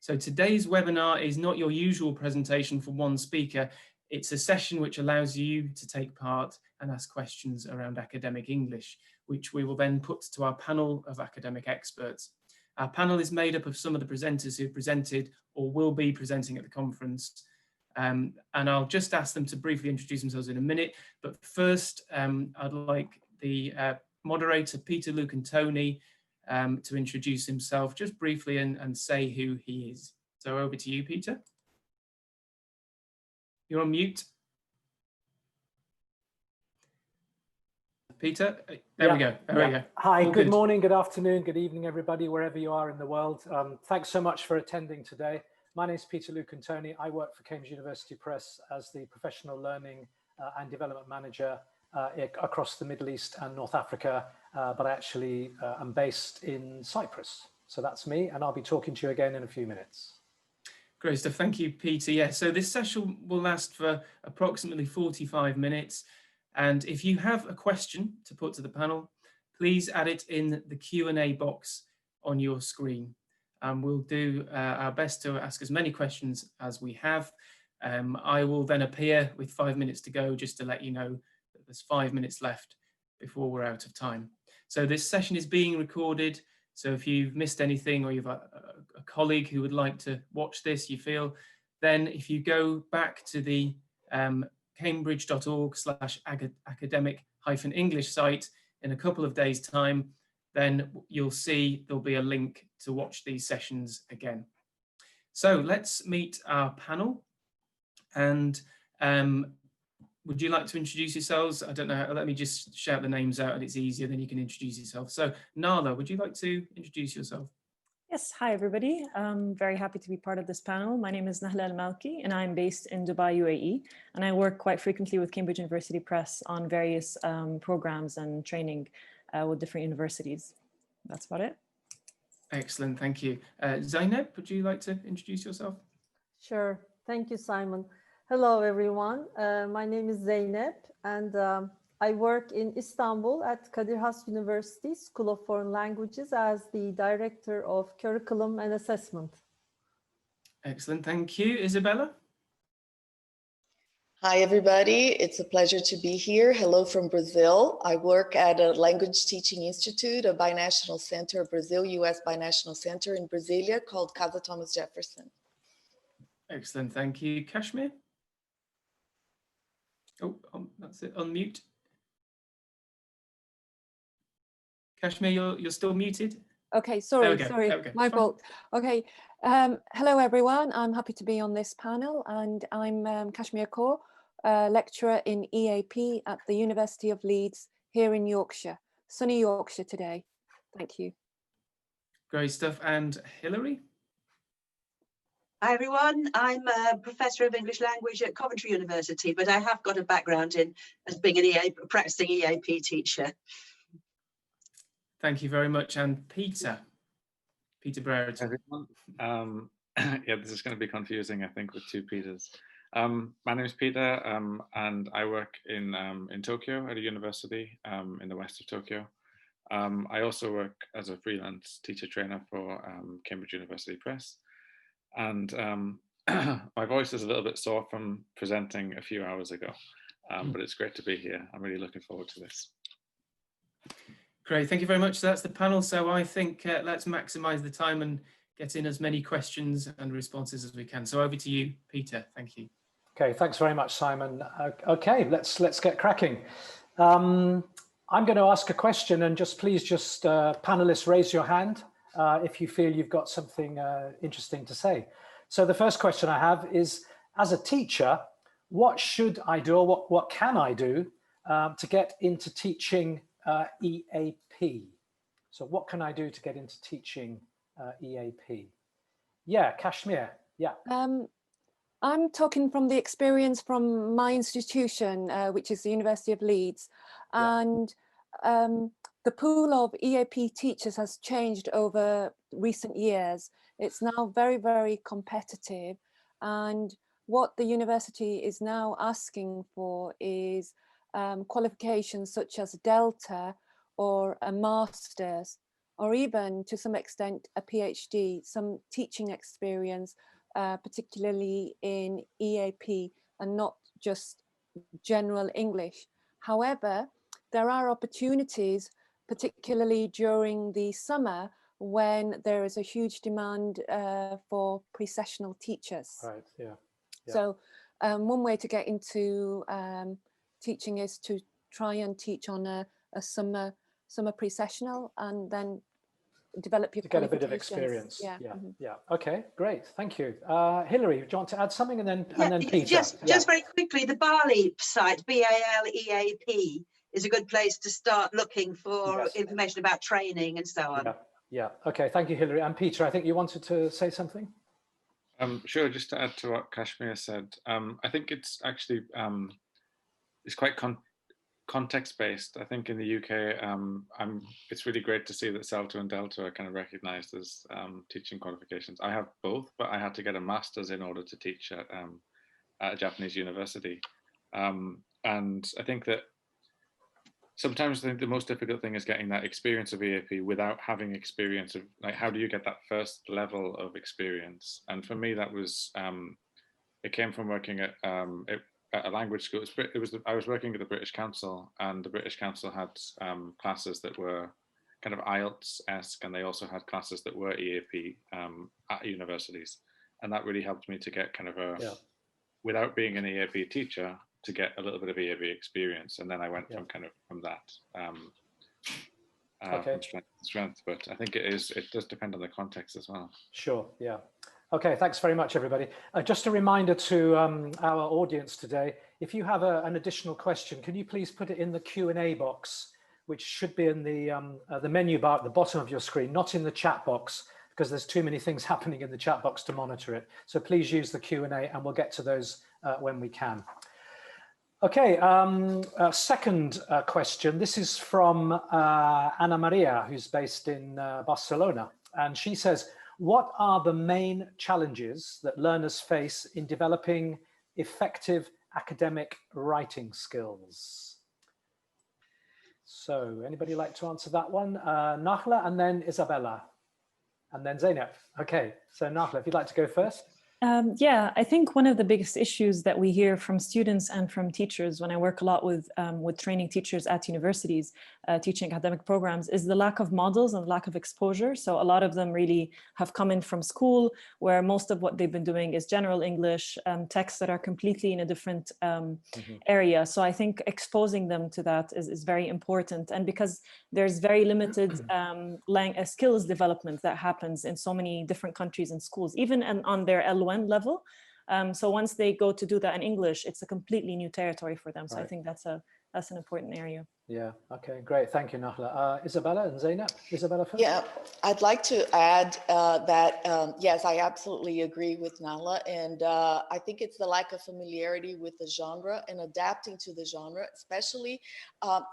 So today's webinar is not your usual presentation from one speaker. It's a session which allows you to take part and ask questions around academic English, which we will then put to our panel of academic experts. Our panel is made up of some of the presenters who presented or will be presenting at the conference. And I'll just ask them to briefly introduce themselves in a minute. But first, I'd like the moderator, Peter, Luke and Tony, to introduce himself just briefly and say who he is. So over to you, Peter. You're on mute. Peter, there we go. There we go. Hi, good morning, good afternoon, good evening, everybody, wherever you are in the world. Thanks so much for attending today. My name is Peter, Luke and Tony. I work for Cambridge University Press as the Professional Learning and Development Manager across the Middle East and North Africa, but I actually am based in Cyprus. So that's me, and I'll be talking to you again in a few minutes. Great stuff. Thank you, Peter. Yeah, so this session will last for approximately 45 minutes. And if you have a question to put to the panel, please add it in the Q&A box on your screen. We'll do our best to ask as many questions as we have. I will then appear with 5 minutes to go, just to let you know that there's 5 minutes left before we're out of time. So this session is being recorded. So if you've missed anything or you've a colleague who would like to watch this, you feel, then if you go back to the cambridge.org/academic-English site in a couple of days' time, then you'll see there'll be a link to watch these sessions again. So let's meet our panel. And would you like to introduce yourselves? I don't know, let me just shout the names out and it's easier, then you can introduce yourself. So Nala, would you like to introduce yourself? Yes, hi everybody. I'm very happy to be part of this panel. My name is Nahla Al-Malki and I'm based in Dubai, UAE. And I work quite frequently with Cambridge University Press on various programs and training with different universities. That's about it. Excellent, thank you. Zainab, would you like to introduce yourself? Sure, thank you, Simon. Hello, everyone. My name is Zeynep and I work in Istanbul at Kadir Has University School of Foreign Languages as the Director of Curriculum and Assessment. Excellent, thank you. Isabella? Hi, everybody. It's a pleasure to be here. Hello from Brazil. I work at a language teaching institute, a binational center, Brazil-US binational center in Brasilia called Casa Thomas Jefferson. Excellent, thank you. Kashmir? Oh, that's it, unmute. Kashmir, you're still muted. Okay, sorry, my fault. Okay, hello everyone. I'm happy to be on this panel and I'm Kashmir Kaur, lecturer in EAP at the University of Leeds here in Yorkshire, sunny Yorkshire today. Thank you. Great stuff. And Hilary? Hi everyone, I'm a Professor of English Language at Coventry University, but I have got a background in as being a practicing EAP teacher. Thank you very much. And Peter Brereton. Everyone. Yeah, this is going to be confusing, I think, with two Peters. My name is Peter, and I work in Tokyo at a university in the west of Tokyo. I also work as a freelance teacher trainer for Cambridge University Press. And my voice is a little bit sore from presenting a few hours ago, but it's great to be here. I'm really looking forward to this. Great, thank you very much. So that's the panel. So I think let's maximize the time and get in as many questions and responses as we can. So over to you, Peter. Thank you. Okay, thanks very much, Simon. Okay, let's get cracking. I'm going to ask a question, and please panelists, raise your hand if you feel you've got something interesting to say. So the first question I have is, as a teacher, what should I do, or what can I do to get into teaching EAP? So what can I do to get into teaching EAP? Yeah, Kashmir, yeah. I'm talking from the experience from my institution, which is the University of Leeds. And the pool of EAP teachers has changed over recent years. It's now very, very competitive. And what the university is now asking for is qualifications such as Delta or a master's. or even to some extent a PhD, some teaching experience, particularly in EAP and not just general English. However, there are opportunities, particularly during the summer, when there is a huge demand for pre-sessional teachers. Right, yeah. So one way to get into teaching is to try and teach on a summer pre-sessional and then develop your to get a bit of qualifications. experience. Yeah. Yeah, Mhm. yeah. Okay, great. Thank you. Hilary, do you want to add something, and then Peter? Just very quickly, the Baleap site, BALEAP, is a good place to start looking for information about training and so on. Yeah, yeah. Okay, thank you, Hilary. And Peter, I think you wanted to say something. Sure. Just to add to what Kashmir said, I think it's actually it's quite context-based. I think in the UK, it's really great to see that CELTA and Delta are kind of recognised as teaching qualifications. I have both, but I had to get a master's in order to teach at a Japanese university. And I think that sometimes I think the most difficult thing is getting that experience of EAP without having experience of, like, how do you get that first level of experience? And for me, that was, it came from working at a language school. I was working at the British Council, and the British Council had classes that were kind of IELTS-esque, and they also had classes that were EAP at universities. And that really helped me to get kind of without being an EAP teacher, to get a little bit of EAP experience. And then I went from that from strength to strength. But I think it does depend on the context as well. Sure, yeah. Okay, thanks very much, everybody. Just a reminder to our audience today, if you have an additional question, can you please put it in the Q&A box, which should be in the menu bar at the bottom of your screen, not in the chat box, because there's too many things happening in the chat box to monitor it. So please use the Q&A, and we'll get to those when we can. Okay, second question. This is from Ana Maria, who's based in Barcelona. And she says, what are the main challenges that learners face in developing effective academic writing skills? So anybody like to answer that one? Nahla, and then Isabella, and then Zeynep. Okay, so Nahla, if you'd like to go first. Yeah, I think one of the biggest issues that we hear from students and from teachers when I work a lot with training teachers at universities, teaching academic programs, is the lack of models and lack of exposure. So a lot of them really have come in from school, where most of what they've been doing is general English, texts that are completely in a different area. So I think exposing them to that is very important. And because there's very limited skills development that happens in so many different countries and schools, even on their L1 level. So once they go to do that in English, it's a completely new territory for them. So I think that's an important area. Yeah, okay, great. Thank you, Nahla. Isabella and Zeynep. Isabella first. Yeah, I'd like to add that, yes, I absolutely agree with Nahla. And I think it's the lack of familiarity with the genre and adapting to the genre, especially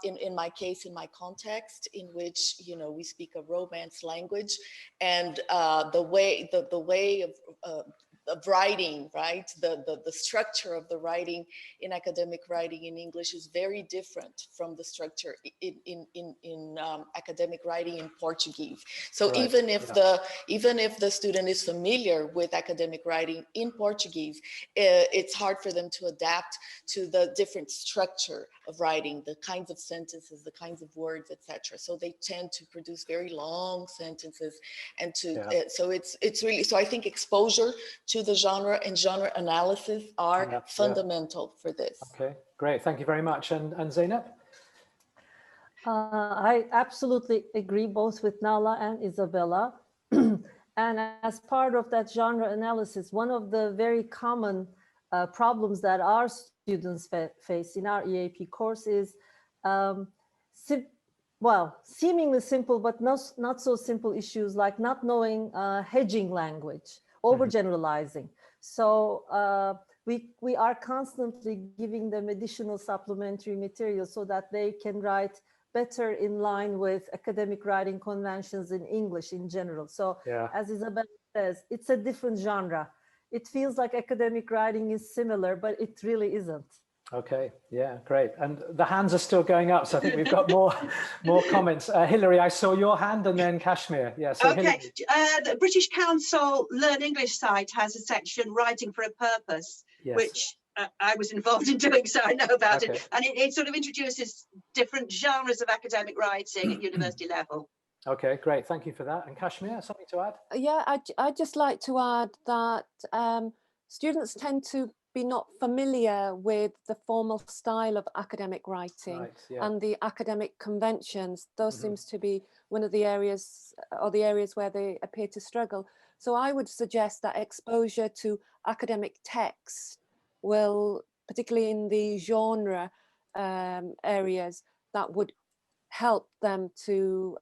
in my case, in my context, in which, you know, we speak a Romance language, and the way of writing, right? The structure of the writing in academic writing in English is very different from the structure in academic writing in Portuguese. So even if the student is familiar with academic writing in Portuguese, it's hard for them to adapt to the different structure of writing, the kinds of sentences, the kinds of words, etc. So they tend to produce very long sentences, and so it's really, so I think exposure to the genre and genre analysis are fundamental for this. Okay, great. Thank you very much. And Zeynep? I absolutely agree both with Nahla and Isabella. And as part of that genre analysis, one of the very common problems that our students face in our EAP course is, seemingly simple, but not so simple issues like not knowing hedging language, overgeneralizing. So we are constantly giving them additional supplementary material so that they can write better in line with academic writing conventions in English in general. So as Isabella says, it's a different genre. It feels like academic writing is similar, but it really isn't. Okay, yeah, great. And the hands are still going up, so I think we've got more comments. Hilary, I saw your hand, and then Kashmir. Yeah, so Okay, Hilary. the British Council Learn English site has a section, Writing for a Purpose, Yes. which I was involved in doing, so I know about Okay. it. And it sort of introduces different genres of academic writing at university level. Okay, great. Thank you for that. And Kashmir, something to add? Yeah, I'd just like to add that students tend to be not familiar with the formal style of academic writing, Right, yeah. and the academic conventions. Those Mhm. seems to be one of the areas, or the areas where they appear to struggle. So I would suggest that exposure to academic text will, particularly in the genre areas, that would help them to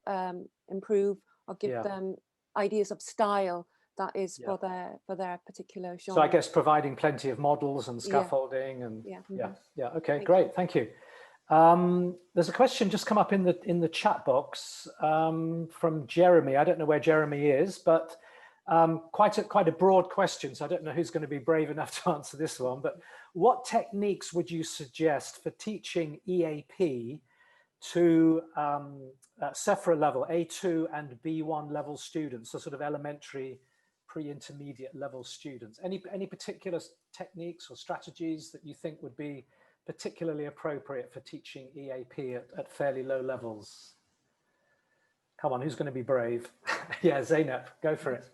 improve or give Yeah. them ideas of style that is Yeah. for their particular genre. So I guess providing plenty of models and Yeah. scaffolding and Yeah. yeah. Okay, Thank great. Thank you. There's a question just come up in the chat box from Jeremy. I don't know where Jeremy is, but quite a broad question. So I don't know who's going to be brave enough to answer this one. But what techniques would you suggest for teaching EAP to SEFRA level, A2 and B1 level students, so sort of elementary, pre-intermediate level students? Any particular techniques or strategies that you think would be particularly appropriate for teaching EAP at fairly low levels? Come on, who's going to be brave? Yeah, Zeynep, go for it.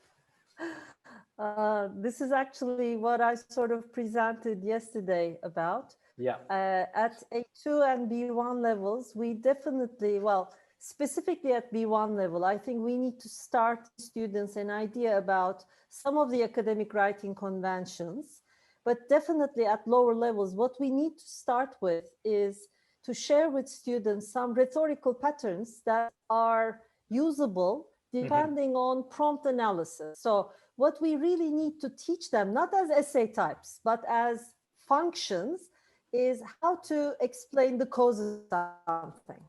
This is actually what I sort of presented yesterday about. Yeah. At A2 and B1 levels, we definitely, well, specifically at B1 level, I think we need to start students an idea about some of the academic writing conventions, but definitely at lower levels, what we need to start with is to share with students some rhetorical patterns that are usable depending on prompt analysis. So what we really need to teach them, not as essay types, but as functions, is how to explain the causes of something,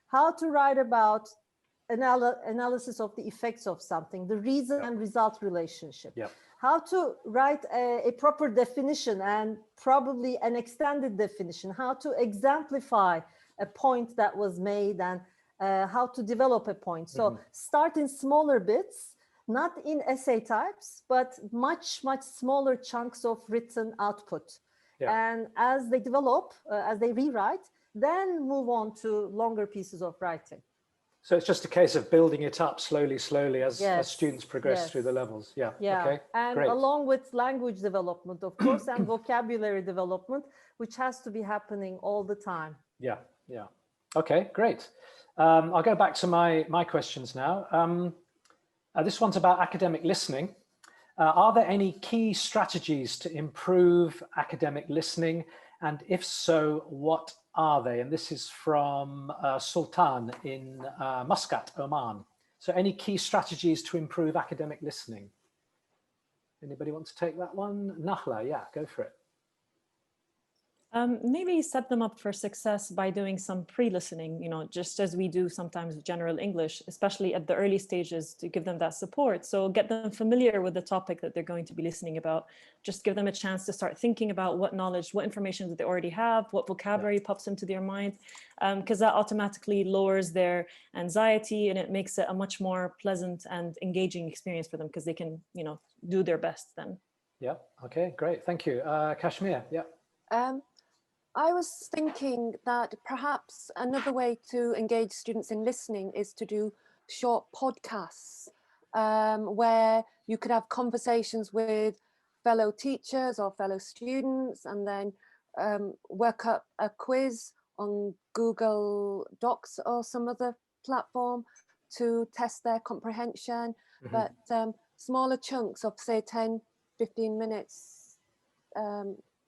how to write about analysis of the effects of something, the reason and result relationship, how to write a proper definition and probably an extended definition, how to exemplify a point that was made, and how to develop a point. So start in smaller bits, not in essay types, but much smaller chunks of written output. And as they develop, as they rewrite, then move on to longer pieces of writing. So it's just a case of building it up slowly as students progress through the levels. Yeah. Okay. And great. along with language development, of course, and vocabulary development, which has to be happening all the time. Yeah. Okay, great. I'll go back to my questions now. This one's about academic listening. Are there any key strategies to improve academic listening? And if so, what are they? And this is from Sultan in Muscat, Oman. So any key strategies to improve academic listening? Anybody want to take that one? Nahla, yeah, go for it. Maybe set them up for success by doing some pre-listening, just as we do sometimes with general English, especially at the early stages, to give them that support. So get them familiar with the topic that they're going to be listening about. Just give them a chance to start thinking about what knowledge, what information that they already have, what vocabulary pops into their mind, because that automatically lowers their anxiety, and it makes it a much more pleasant and engaging experience for them, because they can, do their best then. Yeah, okay, great, thank you. Kashmir, yeah. I was thinking that perhaps another way to engage students in listening is to do short podcasts where you could have conversations with fellow teachers or fellow students, and then work up a quiz on Google Docs or some other platform to test their comprehension. But smaller chunks of, say, 10, 15 minutes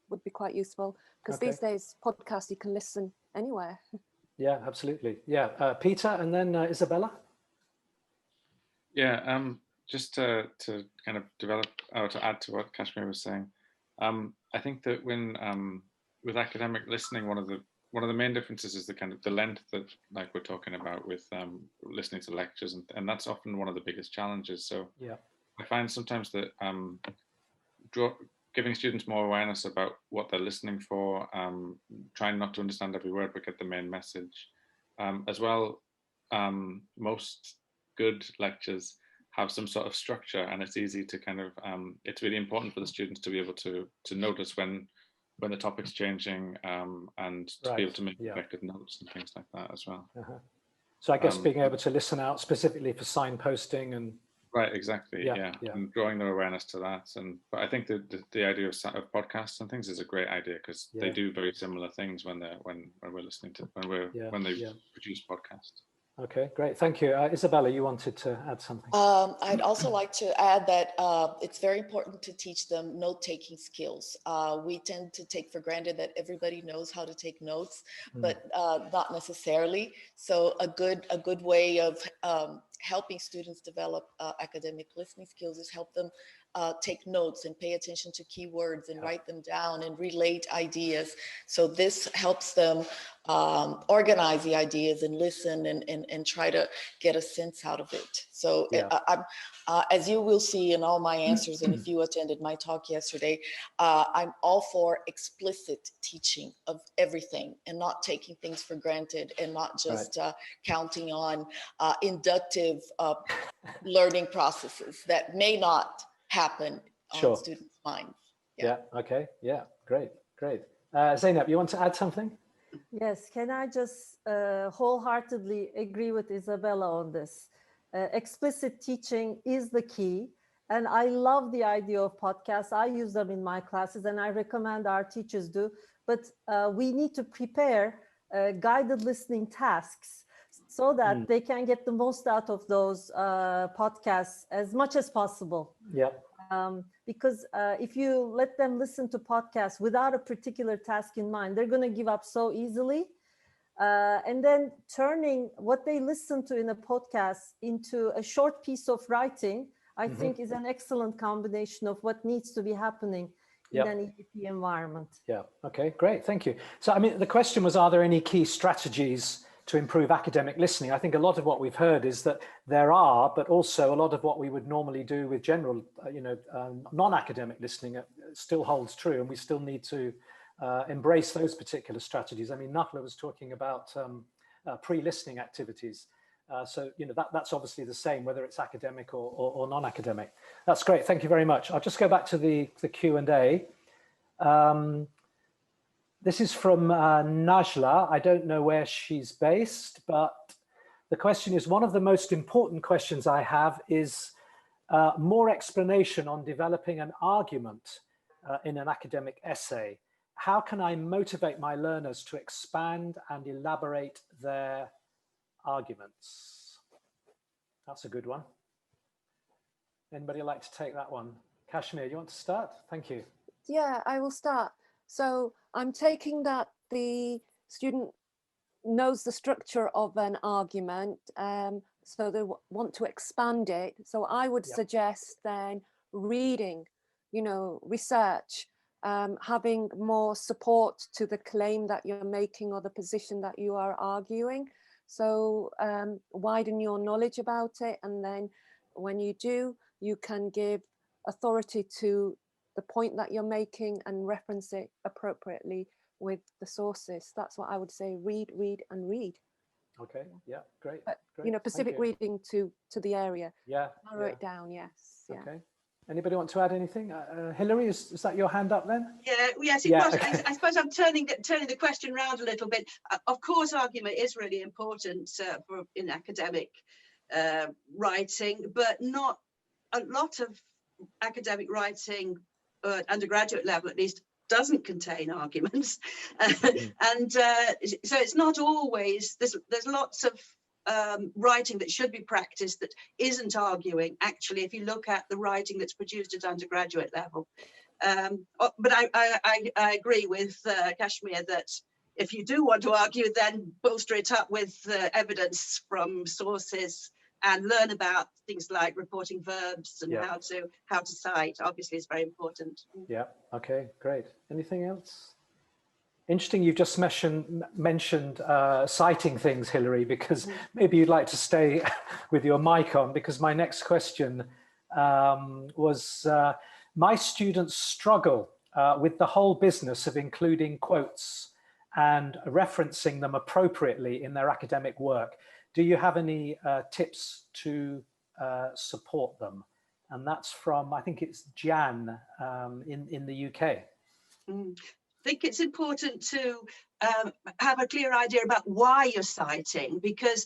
would be quite useful, because these days podcasts you can listen anywhere. Yeah, absolutely. Yeah, Peter, and then Isabella. Yeah, just to kind of develop or to add to what Kashmir was saying, I think that when with academic listening, one of the main differences is the kind of the length that, like we're talking about with listening to lectures, and that's often one of the biggest challenges. So I find sometimes that giving students more awareness about what they're listening for, trying not to understand every word, but get the main message. As well, most good lectures have some sort of structure, and it's easy to kind of, it's really important for the students to be able to notice when the topic's changing, and to be able to make effective notes and things like that as well. So I guess being able to listen out specifically for signposting and right, exactly, yeah. And drawing their awareness to that. But I think the idea of podcasts and things is a great idea, because they do very similar things when we're listening to when they produce podcasts. Okay, great, thank you. Isabella, you wanted to add something? I'd also like to add that it's very important to teach them note-taking skills. We tend to take for granted that everybody knows how to take notes, but not necessarily. So a good way of helping students develop academic listening skills is help them take notes and pay attention to keywords and write them down and relate ideas. So this helps them organize the ideas and listen and try to get a sense out of it. So as you will see in all my answers, and if you attended my talk yesterday, I'm all for explicit teaching of everything and not taking things for granted and not just counting on inductive learning processes that may not happen on students' minds. Okay, great. Zainab, you want to add something? Yes, can I just wholeheartedly agree with Isabella on this. Explicit teaching is the key. And I love the idea of podcasts. I use them in my classes and I recommend our teachers do. But we need to prepare guided listening tasks so that they can get the most out of those podcasts as much as possible. Because if you let them listen to podcasts without a particular task in mind, they're going to give up so easily. And then turning what they listen to in a podcast into a short piece of writing, I think is an excellent combination of what needs to be happening in an EAP environment. Okay, great, thank you. So, I mean, the question was, are there any key strategies to improve academic listening? I think a lot of what we've heard is that there are, but also a lot of what we would normally do with general, non-academic listening still holds true, and we still need to embrace those particular strategies. I mean, Nahla was talking about pre-listening activities. So, that's obviously the same, whether it's academic or non-academic. That's great, thank you very much. I'll just go back to the Q&A. This is from Najla. I don't know where she's based, but the question is, one of the most important questions I have is more explanation on developing an argument in an academic essay. How can I motivate my learners to expand and elaborate their arguments? That's a good one. Anybody like to take that one? Kashmir, you want to start? Thank you. Yeah, I will start. So I'm taking that the student knows the structure of an argument, so they want to expand it. So I would suggest then reading, research, having more support to the claim that you're making or the position that you are arguing. So widen your knowledge about it, and then when you do, you can give authority to the point that you're making and reference it appropriately with the sources. That's what I would say. Read, and read. Okay, yeah, great. But, great. specific reading to the area. Narrow it down, yes. Yeah. Okay. Anybody want to add anything? Hilary, is that your hand up then? Yes, it was. Okay. I suppose I'm turning the question around a little bit. Of course, argument is really important in academic writing, but not a lot of academic writing, undergraduate level at least, doesn't contain arguments. And so it's not always, there's lots of writing that should be practiced that isn't arguing, actually, if you look at the writing that's produced at undergraduate level. But I agree with Kashmir that if you do want to argue, then bolster it up with evidence from sources and learn about things like reporting verbs and how to cite. Obviously, it's very important. Yeah. Okay. Great. Anything else? Interesting. You've just mentioned citing things, Hilary, because maybe you'd like to stay with your mic on, because my next question was my students struggle with the whole business of including quotes and referencing them appropriately in their academic work. Do you have any tips to support them? And that's from, I think it's Jan in the UK. I think it's important to have a clear idea about why you're citing, because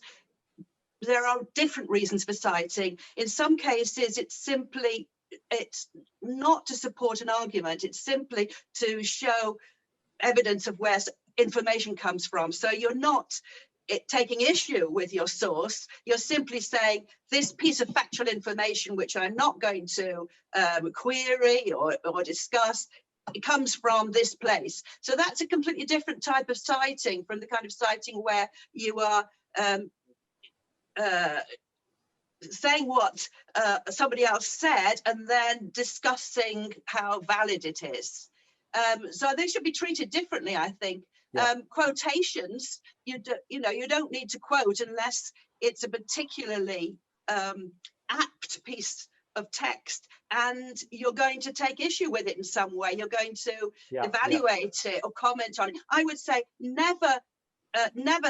there are different reasons for citing. In some cases, it's not to support an argument, it's simply to show evidence of where information comes from. So you're not taking issue with your source, you're simply saying this piece of factual information, which I'm not going to query or discuss, it comes from this place. So that's a completely different type of citing from the kind of citing where you are saying what somebody else said and then discussing how valid it is. So they should be treated differently, I think. Yeah. Quotations, you don't need to quote unless it's a particularly apt piece of text and you're going to take issue with it in some way. You're going to evaluate it or comment on it. I would say never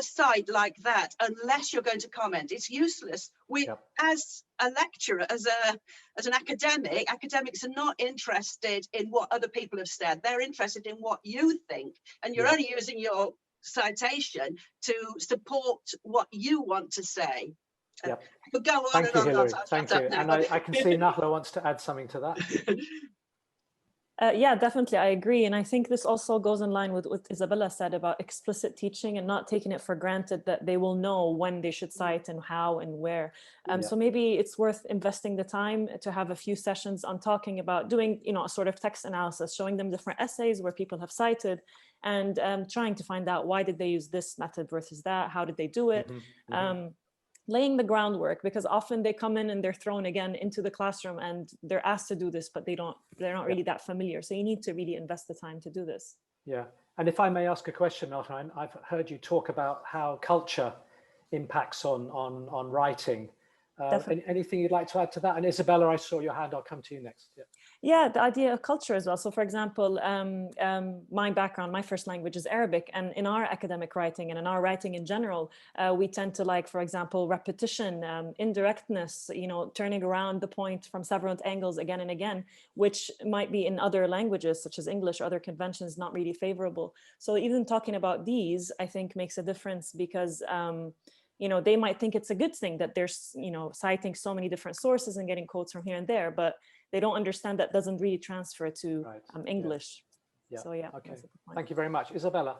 cite like that unless you're going to comment. It's useless. As a lecturer, as an academic, academics are not interested in what other people have said. They're interested in what you think, and you're only using your citation to support what you want to say. But go on. Thank you, Hilary. Thank you. And I can see Nahla wants to add something to that. Yeah, definitely, I agree. And I think this also goes in line with what Isabella said about explicit teaching and not taking it for granted that they will know when they should cite and how and where. So maybe it's worth investing the time to have a few sessions on talking about doing, a sort of text analysis, showing them different essays where people have cited and trying to find out why did they use this method versus that, how did they do it? Laying the groundwork, because often they come in and they're thrown again into the classroom and they're asked to do this, but they're not really that familiar. So you need to really invest the time to do this. Yeah, and if I may ask a question, Nahla, I've heard you talk about how culture impacts on writing. Anything you'd like to add to that? And Isabella, I saw your hand. I'll come to you next. Yeah, the idea of culture as well. So for example, my background, my first language is Arabic, and in our academic writing and in our writing in general, we tend to like, for example, repetition, indirectness, turning around the point from several angles again and again, which might be in other languages such as English or other conventions not really favorable. So even talking about these, I think makes a difference because they might think it's a good thing that they're, citing so many different sources and getting quotes from here and there, but they don't understand that doesn't really transfer to English. So okay. Thank you very much. Isabella.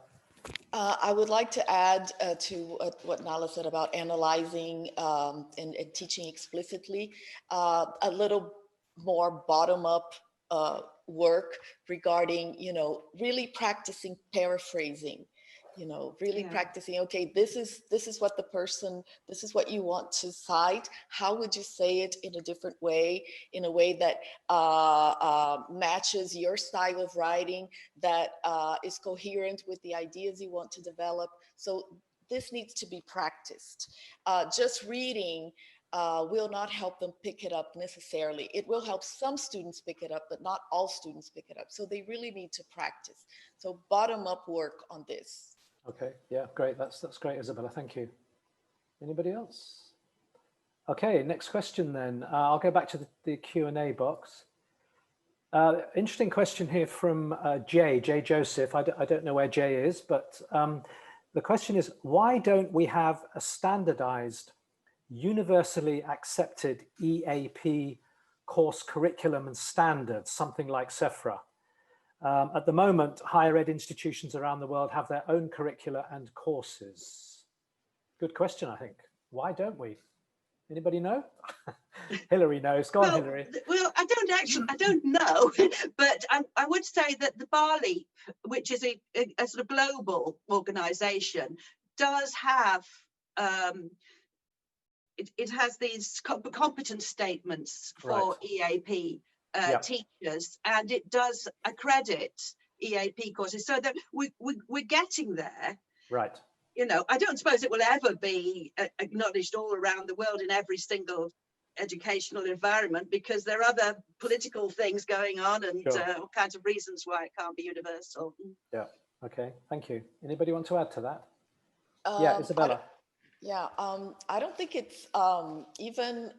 I would like to add to what Nahla said about analyzing and teaching explicitly, a little more bottom-up work regarding, really practicing paraphrasing. Really practicing, okay, this is what this is what you want to cite. How would you say it in a different way, in a way that matches your style of writing, that is coherent with the ideas you want to develop? So this needs to be practiced. Just reading will not help them pick it up necessarily. It will help some students pick it up, but not all students pick it up. So they really need to practice. So bottom-up work on this. Okay, yeah, great. That's great, Isabella. Thank you. Anybody else? Okay, next question then. I'll go back to the Q&A box. Interesting question here from Jay Joseph. I don't know where Jay is, but the question is, why don't we have a standardized, universally accepted EAP course curriculum and standards, something like SEFRA? At the moment, higher ed institutions around the world have their own curricula and courses. Good question, I think. Why don't we? Anybody know? Hilary knows. Go on, Hilary. Well, I don't know, but I would say that the BALIP, which is a sort of global organization, does have, it has these competence statements for EAP teachers, and it does accredit EAP courses, so that we're getting there. Right. I don't suppose it will ever be acknowledged all around the world in every single educational environment, because there are other political things going on and Sure. all kinds of reasons why it can't be universal. Yeah. Okay. Thank you. Anybody want to add to that? Yeah, Isabella. I don't think it's even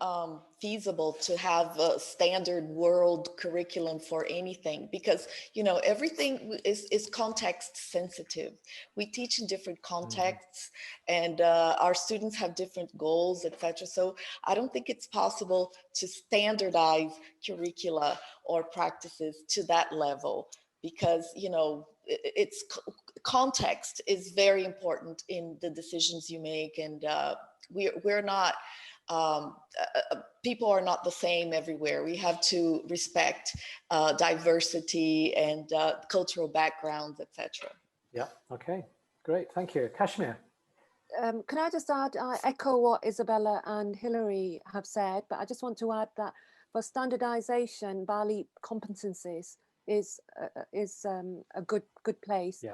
feasible to have a standard world curriculum for anything, because, you know, everything is context sensitive. We teach in different contexts, and our students have different goals, etc. So I don't think it's possible to standardize curricula or practices to that level, because, you know, it's context is very important in the decisions you make, and we're not people are not the same everywhere. We have to respect diversity and cultural backgrounds, etc. Yeah. Okay. Great. Thank you. Kashmir. Can I just add, I echo what Isabella and Hilary have said, but I just want to add that for standardization, Bali competencies is a good place,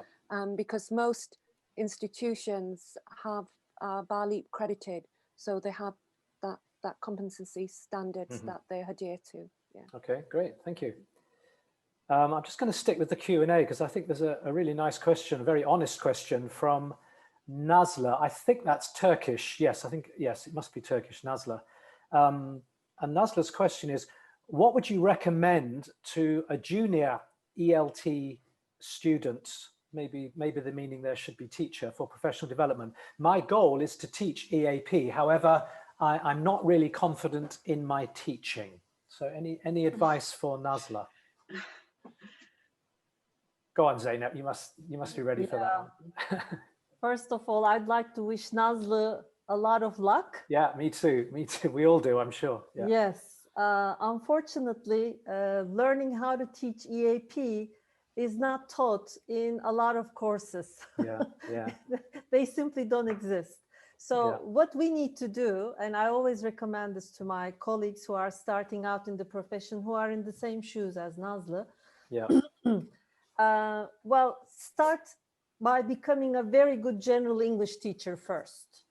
because most institutions have Bali credited, so they have that competency standards that they adhere to. Yeah. Okay, great, thank you. I'm just going to stick with the Q&A because I think there's a really nice question, a very honest question from Nazla. I think that's Turkish. Yes, I think, yes, it must be Turkish, Nazla. And Nazla's question is, what would you recommend to a junior ELT student? Maybe the meaning there should be teacher for professional development. My goal is to teach EAP. However, I'm not really confident in my teaching. So any advice for Nazla? Go on, Zainab, you must be ready for that one. First of all, I'd like to wish Nazlı a lot of luck. Yeah, me too. Me too. We all do, I'm sure. Yeah. Yes. Unfortunately, learning how to teach EAP is not taught in a lot of courses. Yeah, yeah. They simply don't exist. So what we need to do, and I always recommend this to my colleagues who are starting out in the profession, who are in the same shoes as Nazlı. Yeah. Well, start by becoming a very good general English teacher first.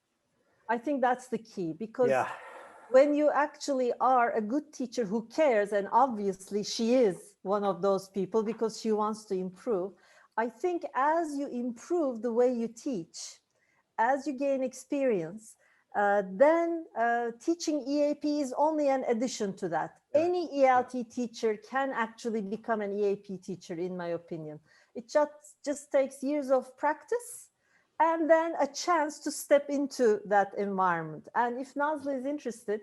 I think that's the key, because when you actually are a good teacher who cares, and obviously she is one of those people because she wants to improve, I think as you improve the way you teach, as you gain experience, then teaching EAP is only an addition to that. Any ELT teacher can actually become an EAP teacher, in my opinion. It just takes years of practice and then a chance to step into that environment. And if Nazlı is interested,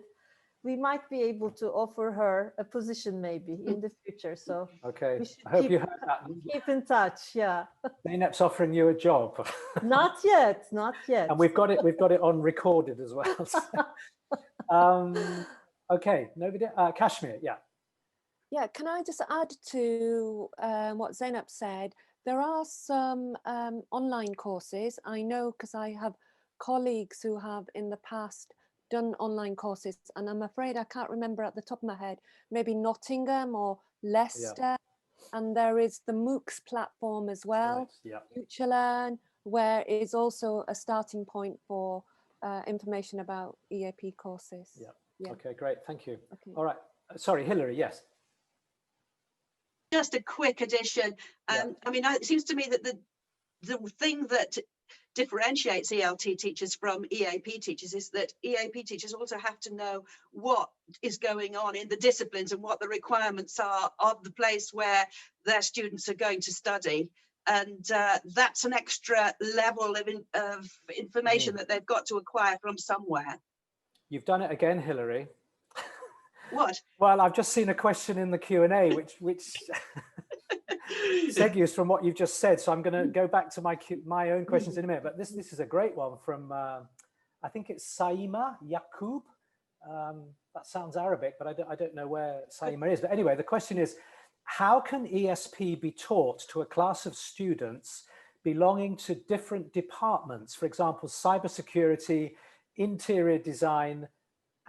we might be able to offer her a position maybe in the future. So okay, we should I hope you heard that. Keep in touch. Yeah. Zainab's offering you a job. Not yet, not yet. And we've got it on recorded as well. Okay, nobody. Kashmir, yeah. Yeah, can I just add to what Zainab said? There are some online courses. I know because I have colleagues who have in the past done online courses, and I'm afraid I can't remember at the top of my head, maybe Nottingham or Leicester. And there is the MOOCs platform as well, FutureLearn, where it is also a starting point for information about EAP courses. Yeah. Okay, great. Thank you. Okay. All right. Sorry, Hilary, yes. Just a quick addition. I mean, it seems to me that the thing that differentiates ELT teachers from EAP teachers is that EAP teachers also have to know what is going on in the disciplines and what the requirements are of the place where their students are going to study. And that's an extra level of information that they've got to acquire from somewhere. You've done it again, Hilary. What? Well, I've just seen a question in the Q&A which segues from what you've just said. So I'm going to go back to my own questions in a minute. But this is a great one from, I think it's Saima Yaqub. That sounds Arabic, but I don't know where Saima is. But anyway, the question is, how can ESP be taught to a class of students belonging to different departments? For example, cybersecurity, interior design,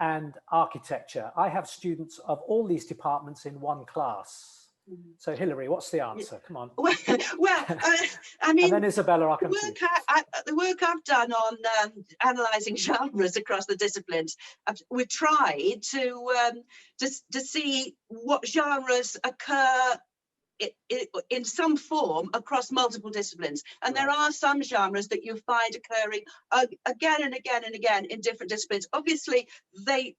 and architecture. I have students of all these departments in one class. So Hilary, what's the answer? Come on. Well, I mean, And then Isabella, I'll come to you. the work I've done on analysing genres across the disciplines, we've tried to see what genres occur in some form across multiple disciplines, and there are some genres that you find occurring again and again and again in different disciplines. Obviously they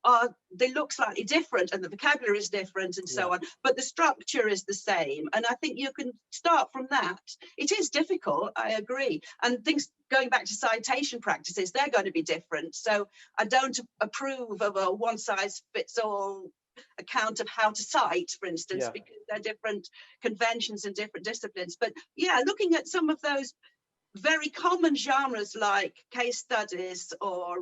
look slightly different and the vocabulary is different and so on, but the structure is the same, and I think you can start from that. It is difficult, I agree, and things going back to citation practices, they're going to be different, so I don't approve of a one-size-fits-all account of how to cite, for instance, because they're different conventions in different disciplines. But yeah, looking at some of those very common genres like case studies or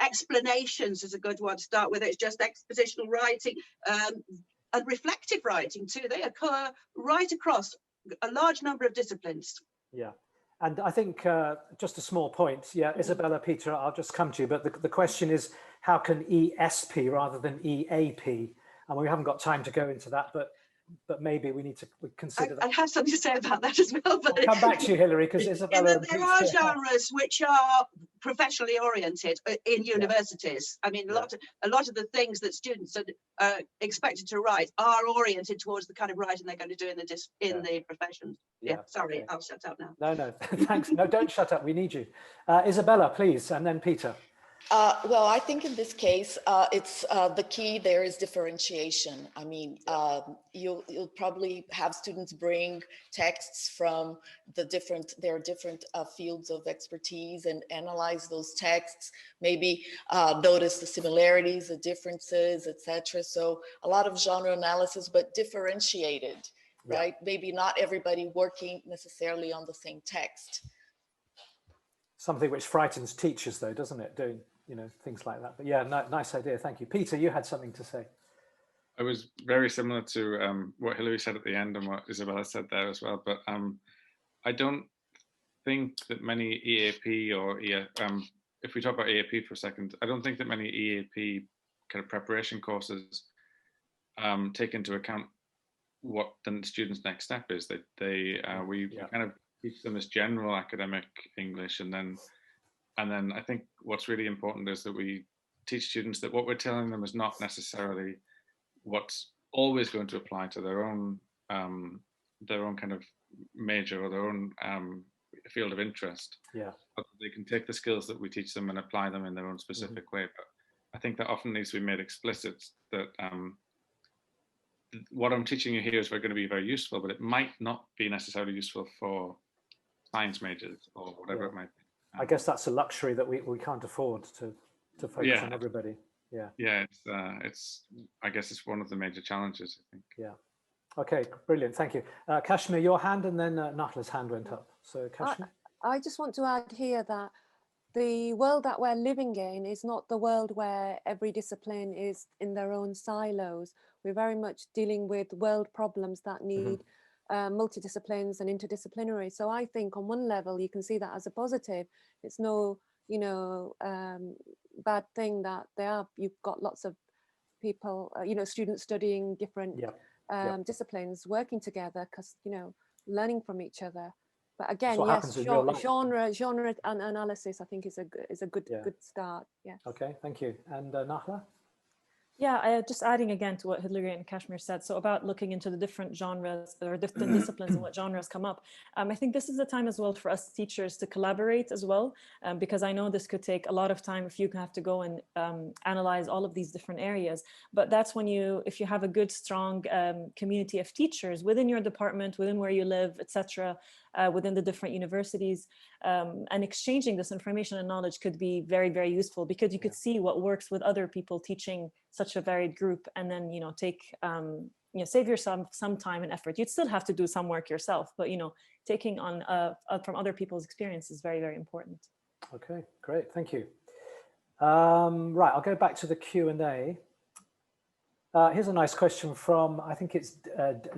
explanations is a good one to start with. It's just expositional writing and reflective writing too. They occur right across a large number of disciplines. Yeah. And I think just a small point, Isabella, Peter, I'll just come to you, but the question is, how can ESP rather than EAP? And we haven't got time to go into that, but maybe we need to consider that. I have something to say about that as well. But I'll come back to you, Hilary, because Isabella. There are genres which are professionally oriented in universities. I mean, a lot of the things that students are expected to write are oriented towards the kind of writing they're going to do in the profession. Sorry, I'll shut up now. No, thanks. No, don't shut up. We need you. Isabella, please, and then Peter. Well, I think in this case, it's the key there is differentiation. I mean, you'll probably have students bring texts from their different fields of expertise and analyze those texts, maybe notice the similarities, the differences, etc. So a lot of genre analysis, but differentiated, right? Maybe not everybody working necessarily on the same text. Something which frightens teachers, though, doesn't it? Doing things like that. But yeah, nice idea. Thank you. Peter, you had something to say. It was very similar to what Hilary said at the end and what Isabella said there as well. But I don't think that many EAP or if we talk about EAP for a second, I don't think that many EAP kind of preparation courses take into account what the student's next step is. We kind of teach them as general academic English, and then I think what's really important is that we teach students that what we're telling them is not necessarily what's always going to apply to their own kind of major or their own field of interest. But they can take the skills that we teach them and apply them in their own specific way. But I think that often needs to be made explicit that what I'm teaching you here is going to be very useful, but it might not be necessarily useful for science majors or whatever it might be. I guess that's a luxury that we can't afford to focus on everybody. It's I guess it's one of the major challenges, I think. Okay, brilliant, thank you. Kashmir, your hand, and then Nahla's hand went up. So Kashmir. I just want to add here that the world that we're living in is not the world where every discipline is in their own silos. We're very much dealing with world problems that need multidisciplines and interdisciplinary. So I think on one level you can see that as a positive. It's no bad thing that you've got lots of people, students studying different disciplines working together, because learning from each other. But again, yes, genre analysis I think is a good start. Okay, thank you. And Nahla? Yeah, just adding again to what Hilary and Kashmir said, so about looking into the different genres or different disciplines and what genres come up. I think this is the time as well for us teachers to collaborate as well, because I know this could take a lot of time if you have to go and analyze all of these different areas. But that's when if you have a good, strong community of teachers within your department, within where you live, etc., within the different universities, and exchanging this information and knowledge could be very, very useful, because you could see what works with other people teaching such a varied group, and then save yourself some time and effort. You'd still have to do some work yourself, but taking on from other people's experience is very, very important. Okay, great, thank you. Right, I'll go back to the Q&A. Here's a nice question from, I think it's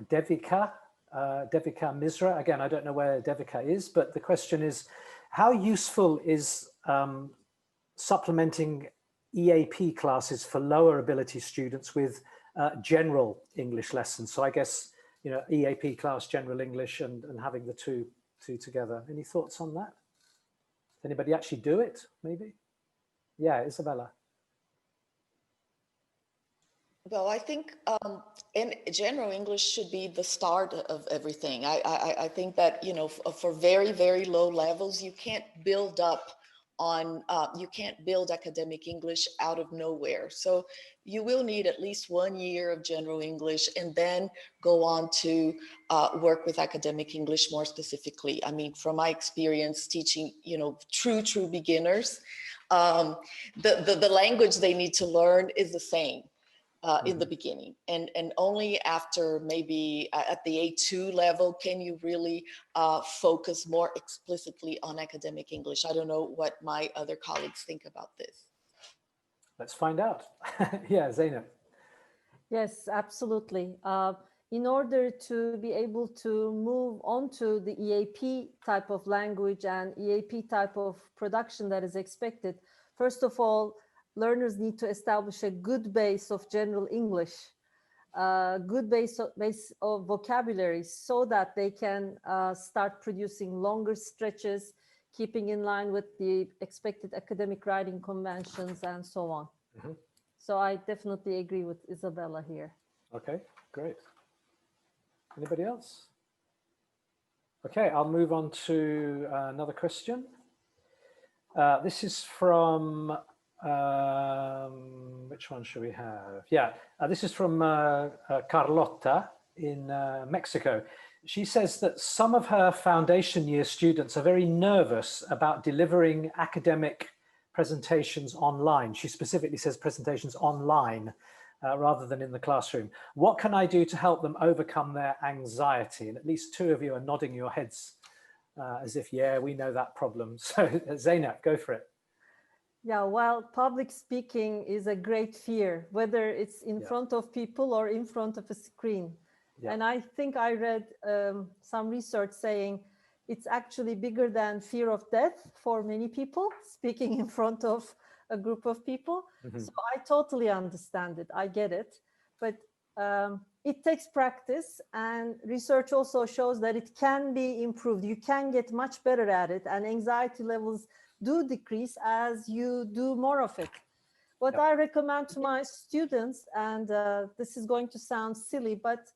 Devika Misra. Again, I don't know where Devika is, but the question is, how useful is supplementing EAP classes for lower ability students with general English lessons? So I guess you know, EAP class, general English, and having the two together. Any thoughts on that? Does anybody actually do it, maybe? Yeah, Isabella. Well, I think in general English should be the start of everything. I think that, you know, for very, very low levels, you can't build up on, you can't build academic English out of nowhere. So you will need at least 1 year of general English and then go on to work with academic English more specifically. I mean, from my experience teaching, you know, true beginners, the language they need to learn is the same. In the beginning, and only after maybe at the A2 level can you really focus more explicitly on academic English. I don't know what my other colleagues think about this. Let's find out. Yeah, Zeynep. Yes, absolutely. In order to be able to move on to the EAP type of language and EAP type of production that is expected, first of all, learners need to establish a good base of general English, good base of vocabulary, so that they can start producing longer stretches, keeping in line with the expected academic writing conventions and so on. Mm-hmm. So I definitely agree with Isabella here. Okay, great. Anybody else? Okay, I'll move on to another question. This is from, which one should we have? Yeah, this is from Carlota in Mexico. She says that some of her foundation year students are very nervous about delivering academic presentations online. She specifically says presentations online rather than in the classroom. What can I do to help them overcome their anxiety? And at least two of you are nodding your heads as if, yeah, we know that problem. So Zeynep, go for it. Yeah, well, public speaking is a great fear, whether it's in front of people or in front of a screen. Yeah. And I think I read some research saying it's actually bigger than fear of death for many people, speaking in front of a group of people. Mm-hmm. So I totally understand it. I get it. But it takes practice, and research also shows that it can be improved. You can get much better at it, and anxiety levels do decrease as you do more of it. What I recommend to my students, and this is going to sound silly, but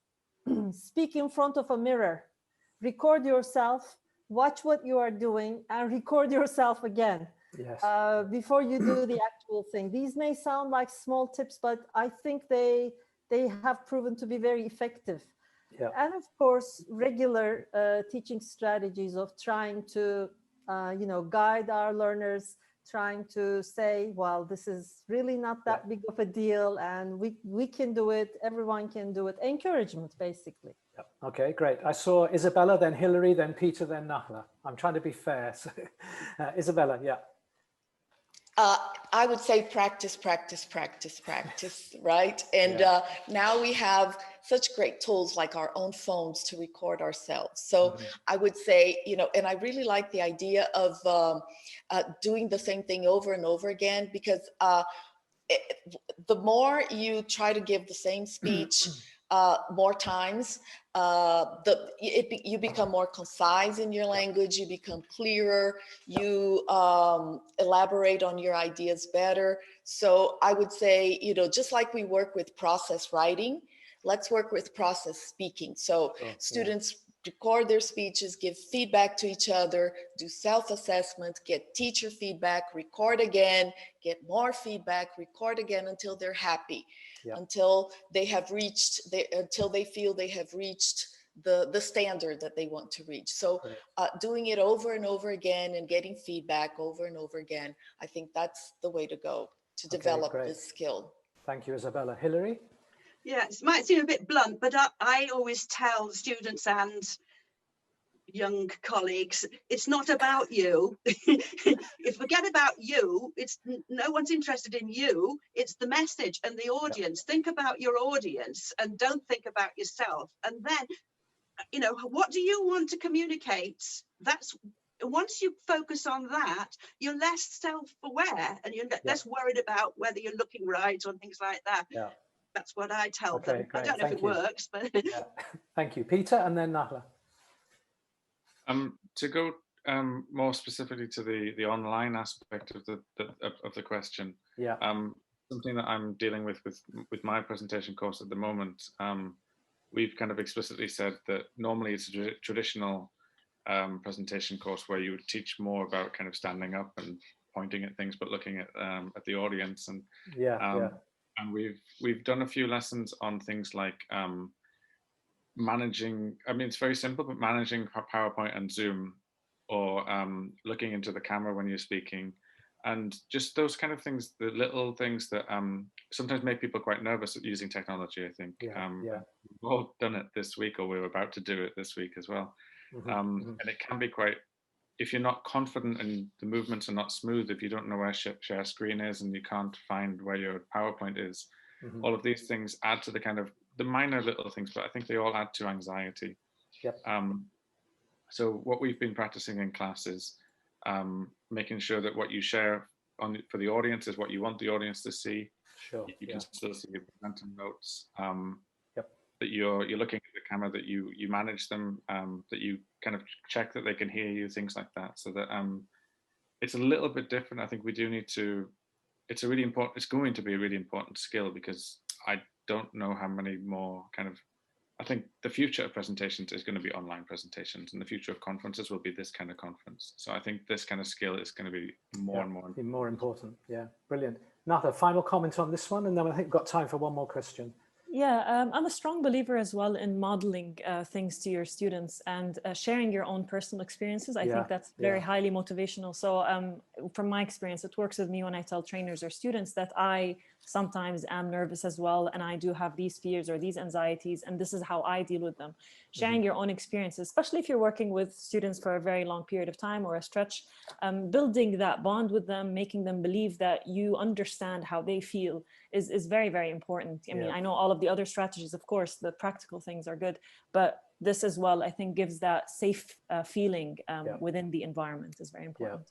speak in front of a mirror, record yourself, watch what you are doing, and record yourself again. Yes. Before you do the actual thing. These may sound like small tips, but I think they have proven to be very effective. Yeah. And of course, regular teaching strategies of trying to guide our learners, trying to say, well, this is really not that big of a deal, and we can do it, everyone can do it. Encouragement, basically. Yep. Okay, great. I saw Isabella, then Hilary, then Peter, then Nahla. I'm trying to be fair. So, Isabella, yeah. I would say practice, right? And now we have such great tools like our own phones to record ourselves. So I would say, and I really like the idea of doing the same thing over and over again, because the more you try to give the same speech more times, you become more concise in your language, you become clearer, you elaborate on your ideas better. So I would say, just like we work with process writing, let's work with process speaking. So students record their speeches, give feedback to each other, do self-assessment, get teacher feedback, record again, get more feedback, record again until they're happy, until they have reached, until they feel they have reached the standard that they want to reach. So doing it over and over again and getting feedback over and over again, I think that's the way to go to develop this skill. Thank you, Isabella. Hilary? Yes, it might seem a bit blunt, but I always tell students and young colleagues, it's not about you. If forget about you, it's no one's interested in you, it's the message and the audience. Think about your audience and don't think about yourself. And then, what do you want to communicate? That's once you focus on that, you're less self-aware and you're less worried about whether you're looking right or things like that. That's what I tell Okay, them. great. I don't know if Thank it you. works, but Yeah. Thank you, Peter, and then Nahla. To go more specifically to the online aspect of the question, Yeah. Something that I'm dealing with my presentation course at the moment, we've kind of explicitly said that normally it's a traditional presentation course where you would teach more about kind of standing up and pointing at things, but looking at the audience, and and we've done a few lessons on things like managing. I mean, it's very simple, but managing PowerPoint and Zoom, or looking into the camera when you're speaking, and just those kind of things, the little things that sometimes make people quite nervous at using technology, I think. We've all done it this week, or we're about to do it this week as well. And it can be quite, if you're not confident and the movements are not smooth, if you don't know where share screen is and you can't find where your PowerPoint is, all of these things add to the kind of the minor little things, but I think they all add to anxiety. So what we've been practicing in class is making sure that what you share for the audience is what you want the audience to see. You can still see your presenting notes. That you're looking at the camera, that you manage them, that you kind of check that they can hear you, things like that. So that it's a little bit different. I think we do need to. It's going to be a really important skill, because I don't know how many more kind of. I think the future of presentations is going to be online presentations, and the future of conferences will be this kind of conference. So I think this kind of skill is going to be more and more important. Yeah, brilliant. Nahla, final comment on this one, and then I think we've got time for one more question. Yeah, I'm a strong believer as well in modeling things to your students and sharing your own personal experiences. I think that's very highly motivational. So from my experience, it works with me when I tell trainers or students that I sometimes am nervous as well, and I do have these fears or these anxieties, and this is how I deal with them. Sharing your own experiences, especially if you're working with students for a very long period of time or a stretch, building that bond with them, making them believe that you understand how they feel is very, very important. I mean, I know all of the other strategies, of course, the practical things are good, but this as well, I think, gives that safe feeling within the environment is very important.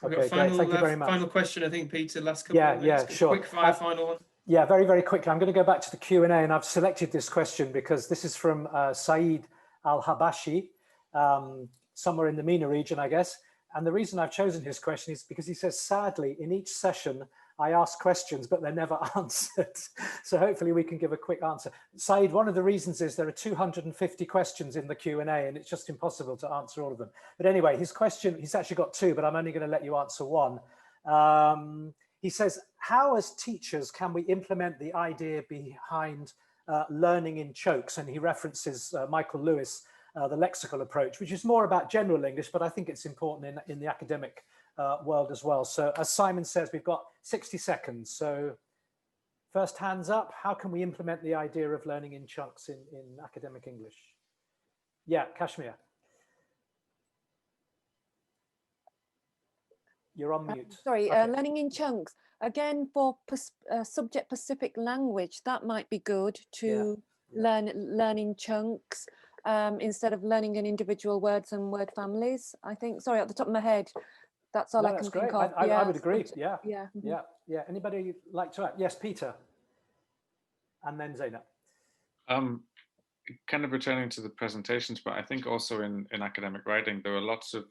We've got great. Thank you very much. Final question, I think, Peter, last couple of minutes. Sure. Quick fire final one. Yeah, very, very quickly. I'm going to go back to the Q&A, and I've selected this question because this is from Saeed Al-Habashi, somewhere in the MENA region, I guess. And the reason I've chosen his question is because he says, sadly, in each session, I ask questions, but they're never answered. So hopefully we can give a quick answer. Saeed, one of the reasons is there are 250 questions in the Q&A, and it's just impossible to answer all of them. But anyway, his question, he's actually got two, but I'm only going to let you answer one. He says, how as teachers can we implement the idea behind learning in chunks? And he references Michael Lewis, the lexical approach, which is more about general English, but I think it's important in the academic world as well. So as Simon says, we've got 60 seconds. So first, hands up. How can we implement the idea of learning in chunks in academic English? Yeah, Kashmir. You're on mute. Sorry, okay. Learning in chunks. Again, for subject-specific language, that might be good to learn in chunks instead of learning in individual words and word families. I think, sorry, at the top of my head, that's all I can think of. I would agree. Yeah. Anybody like to add? Yes, Peter. And then Zainab. Kind of returning to the presentations, but I think also in academic writing, there are lots of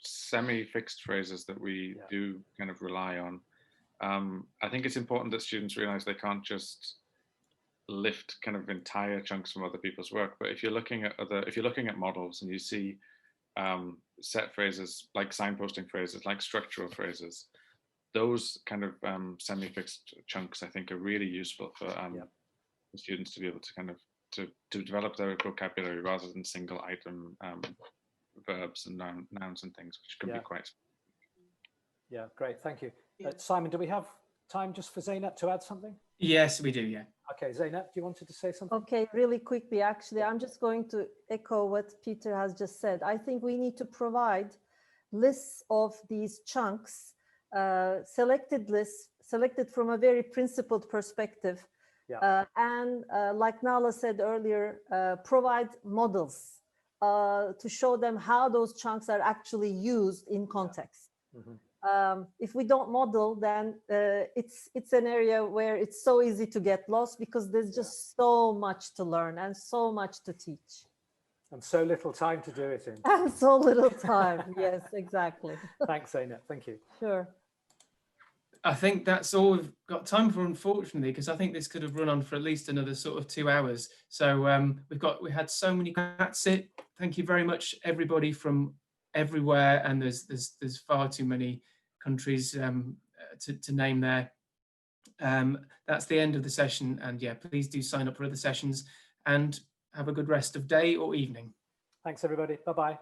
semi-fixed phrases that we do kind of rely on. I think it's important that students realize they can't just lift kind of entire chunks from other people's work. But if you're looking at models and you see set phrases like signposting phrases, like structural phrases, those kind of semi-fixed chunks I think are really useful for students to be able to kind of to develop their vocabulary rather than single item verbs and nouns and things, which can be quite. Yeah, great, thank you. Simon, do we have time just for Zainab to add something? Yes, we do, yeah. Okay, Zainab, do you wanted to say something? Okay, really quickly, actually, I'm just going to echo what Peter has just said. I think we need to provide lists of these chunks, selected lists, selected from a very principled perspective. And like Nahla said earlier, provide models to show them how those chunks are actually used in context. if we don't model, then it's an area where it's so easy to get lost because there's just so much to learn and so much to teach. And so little time to do it in. And so little time. Yes, exactly. Thanks, Zeynep. Thank you. Sure. I think that's all we've got time for, unfortunately, because I think this could have run on for at least another sort of 2 hours. So we had so many. That's it. Thank you very much, everybody from everywhere, and there's far too many countries to name there. That's the end of the session, and yeah, please do sign up for other sessions and have a good rest of day or evening. Thanks, everybody. Bye-bye.